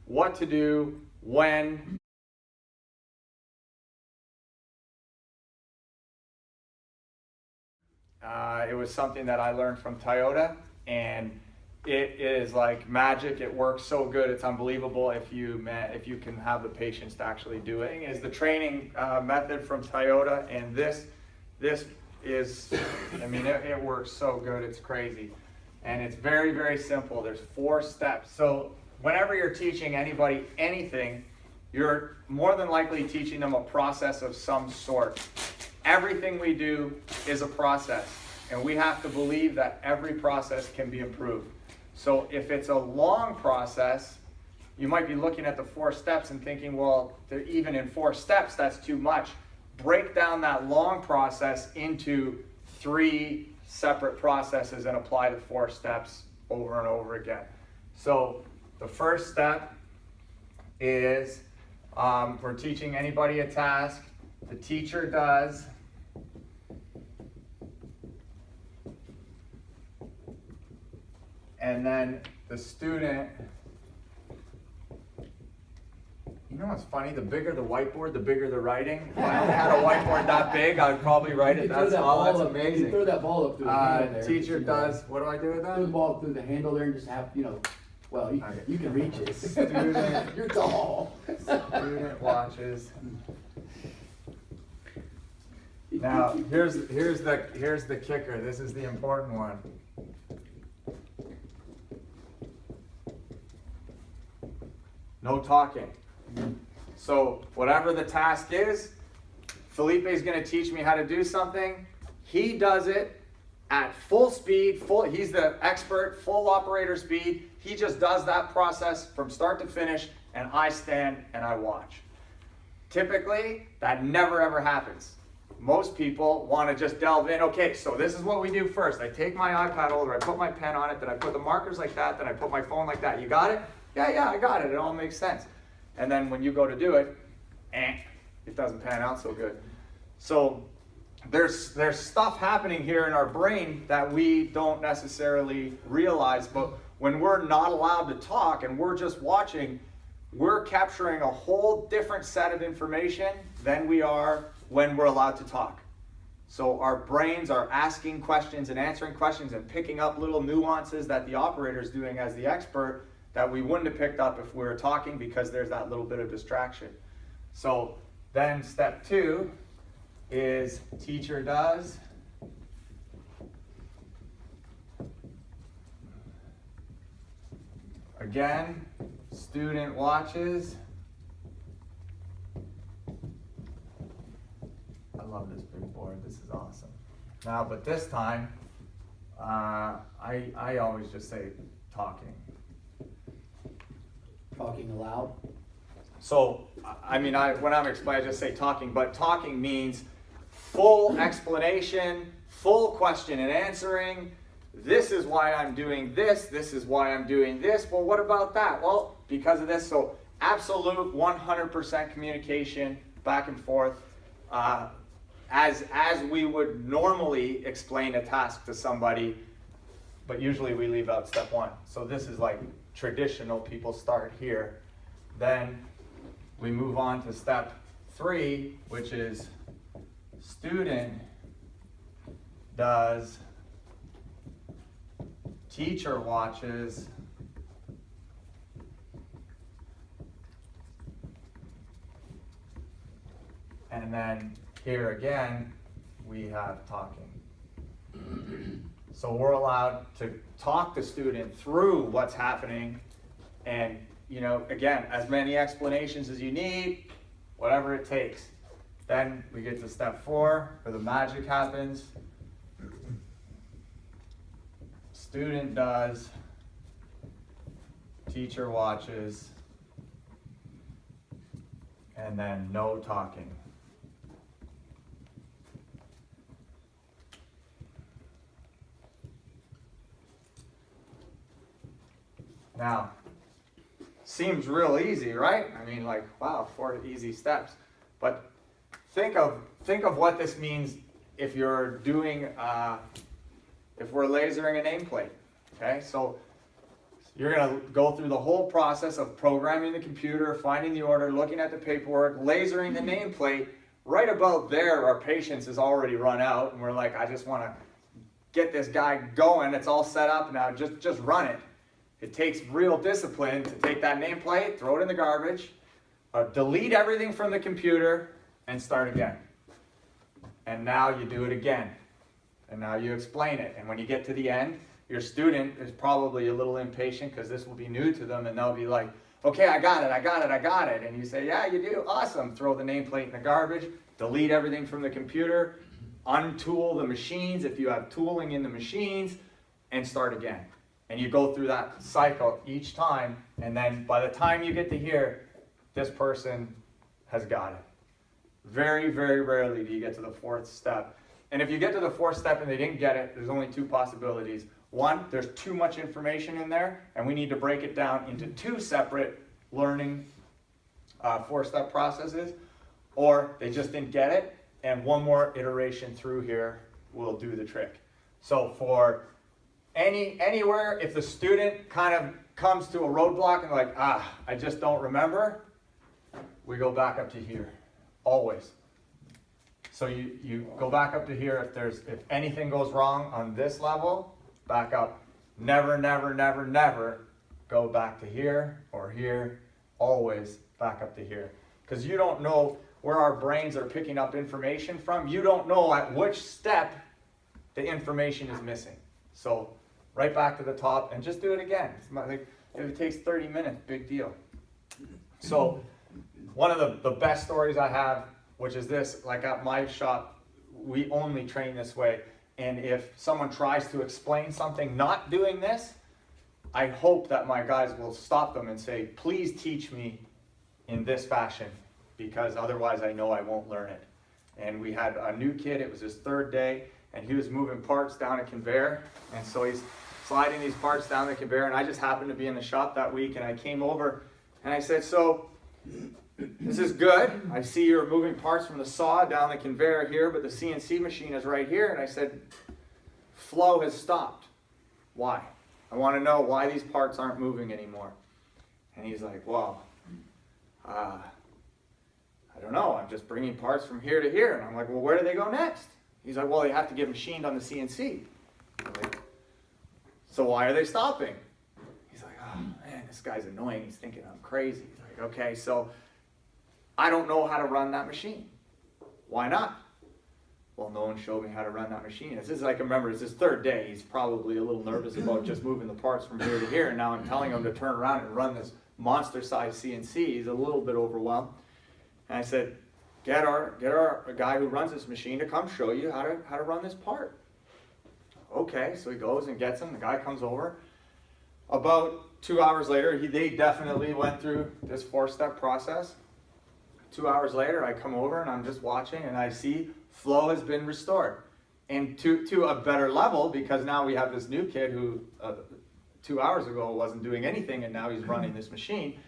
what to do, when. It was something that I learned from Toyota, and it is like magic. It works so good. It's unbelievable if you can have the patience to actually do it. Is the training method from Toyota, and this is, I mean, it works so good. It's crazy, and it's very, very simple. There's 4 steps. So whenever you're teaching anybody anything, you're more than likely teaching them a process of some sort. Everything we do is a process, and we have to believe that every process can be improved. So if it's a long process, you might be looking at the 4 steps and thinking, well, even in 4 steps, that's too much. Break down that long process into 3 separate processes and apply the 4 steps over and over again. So the first step is we're teaching anybody a task. The teacher does. And then the student, you know what's funny? The bigger the whiteboard, the bigger the writing. If I only had a whiteboard that big, I would probably write it. That's amazing. You throw that ball up through the handle there. Teacher does, what do I do with that? Throw the ball up through the handle there and just have, well, you can reach it. Student, you're tall. Student watches. Now, here's the kicker. This is the important one. No talking. So whatever the task is, Filipe is going to teach me how to do something. He does it at full speed. He's the expert, full operator speed. He just does that process from start to finish, and I stand and I watch. Typically, that never ever happens. Most people want to just delve in. Okay, so this is what we do first. I take my iPad holder, I put my pen on it, then I put the markers like that, then I put my phone like that. You got it? Yeah, I got it. It all makes sense. And then when you go to do it, it doesn't pan out so good. So there's stuff happening here in our brain that we don't necessarily realize, but when we're not allowed to talk and we're just watching, we're capturing a whole different set of information than we are when we're allowed to talk. So our brains are asking questions and answering questions and picking up little nuances that the operator is doing as the expert that we wouldn't have picked up if we were talking, because there's that little bit of distraction. So then step 2 is teacher does. Again, student watches. I love this big board. This is awesome. Now, but this time, I always just say talking. Talking aloud. So, I mean, when I'm explaining, I just say talking, but talking means full explanation, full question and answering. This is why I'm doing this. This is why I'm doing this. Well, what about that? Well, because of this. So, absolute 100% communication back and forth, as we would normally explain a task to somebody, but usually we leave out step 1. So this is like traditional. People start here. Then we move on to step 3, which is student does, teacher watches, and then here again we have talking. So we're allowed to talk the student through what's happening, and again, as many explanations as you need, whatever it takes. Then we get to step 4, where the magic happens. Student does, teacher watches, and then no talking. Now, seems real easy, right? I mean, like, wow, 4 easy steps. But think of what this means if you're doing, if we're lasering a nameplate. Okay, so you're gonna go through the whole process of programming the computer, finding the order, looking at the paperwork, lasering the nameplate. Right about there, our patience is already run out, and we're like, I just wanna get this guy going. It's all set up now, just run it. It takes real discipline to take that nameplate, throw it in the garbage, delete everything from the computer, and start again. And now you do it again. And now you explain it. And when you get to the end, your student is probably a little impatient because this will be new to them, and they'll be like, okay, I got it. And you say, yeah, you do, awesome. Throw the nameplate in the garbage, delete everything from the computer, untool the machines if you have tooling in the machines, and start again. And you go through that cycle each time, and then by the time you get to here, this person has got it. Very, very rarely do you get to the fourth step. And if you get to the fourth step and they didn't get it, there's only two possibilities. One, there's too much information in there, and we need to break it down into two separate learning four-step processes, or they just didn't get it, and one more iteration through here will do the trick. So for anywhere, if the student kind of comes to a roadblock and like, I just don't remember, we go back up to here, always. So you go back up to here if anything goes wrong on this level, back up. Never, never, never, never go back to here or here, always back up to here. Because you don't know where our brains are picking up information from. You don't know at which step the information is missing. So right back to the top and just do it again. It's like, if it takes 30 minutes, big deal. So one of the best stories I have, which is this, like at my shop, we only train this way. And if someone tries to explain something not doing this, I hope that my guys will stop them and say, please teach me in this fashion, because otherwise I know I won't learn it. And we had a new kid, it was his third day, and he was moving parts down a conveyor. And so he's sliding these parts down the conveyor, and I just happened to be in the shop that week, and I came over and I said, so this is good. I see you're moving parts from the saw down the conveyor here, but the CNC machine is right here. And I said, flow has stopped. Why? I want to know why these parts aren't moving anymore. And he's like, well, I don't know. I'm just bringing parts from here to here. And I'm like, well, where do they go next? He's like, well, they have to get machined on the CNC. I'm like, so why are they stopping? He's like, oh man, this guy's annoying. He's thinking I'm crazy. He's like, okay, so I don't know how to run that machine. Why not? Well, no one showed me how to run that machine. This is like, remember, it's his third day. He's probably a little nervous about just moving the parts from here to here. And now I'm telling him to turn around and run this monster-sized CNC. He's a little bit overwhelmed. And I said, get our guy who runs this machine to come show you how to run this part. Okay, so he goes and gets him. The guy comes over. About 2 hours later, they definitely went through this four-step process. 2 hours later, I come over and I'm just watching, and I see flow has been restored. And to a better level, because now we have this new kid who 2 hours ago wasn't doing anything, and now he's running this machine.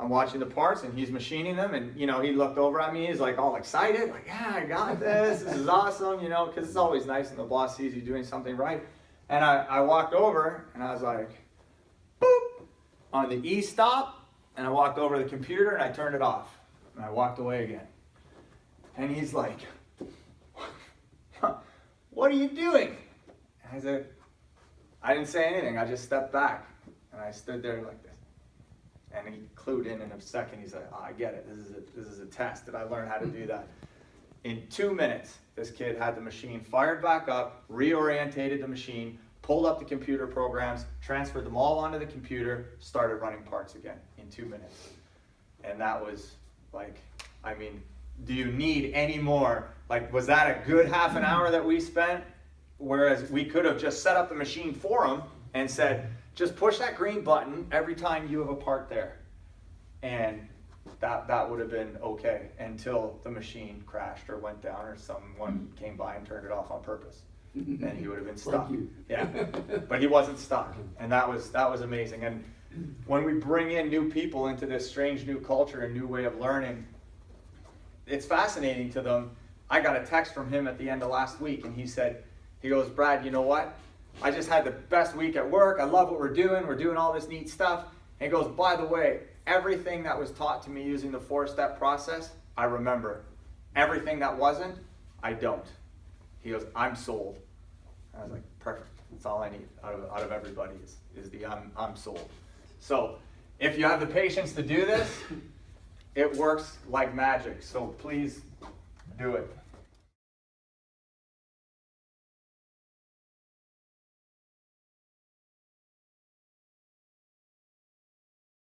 I'm watching the parts, and he's machining them, and he looked over at me, he's like all excited, like, yeah, I got this is awesome, because it's always nice when the boss sees you doing something right. And I walked over, and I was like, boop, on the E-stop, and I walked over to the computer, and I turned it off. And I walked away again. And he's like, what are you doing? And I said, I didn't say anything. I just stepped back. And I stood there like this. And he clued in a second. He's like, I get it. This is a test. Did I learn how to do that? In 2 minutes, this kid had the machine fired back up, reorientated the machine, pulled up the computer programs, transferred them all onto the computer, started running parts again in 2 minutes. And that was like, I mean, do you need any more? Like, was that a good half an hour that we spent? Whereas we could have just set up the machine for him and said, just push that green button every time you have a part there. And that would have been okay until the machine crashed or went down or someone came by and turned it off on purpose. Then he would have been stuck. Yeah, but he wasn't stuck. And that was amazing. And when we bring in new people into this strange new culture and new way of learning, it's fascinating to them. I got a text from him at the end of last week, and he goes, Brad, you know what? I just had the best week at work. I love what we're doing all this neat stuff. And he goes, by the way, everything that was taught to me using the 4-step process, I remember. Everything that wasn't, I don't. He goes, I'm sold. I was like, perfect. That's all I need out of everybody is the I'm sold. So if you have the patience to do this, it works like magic. So please do it.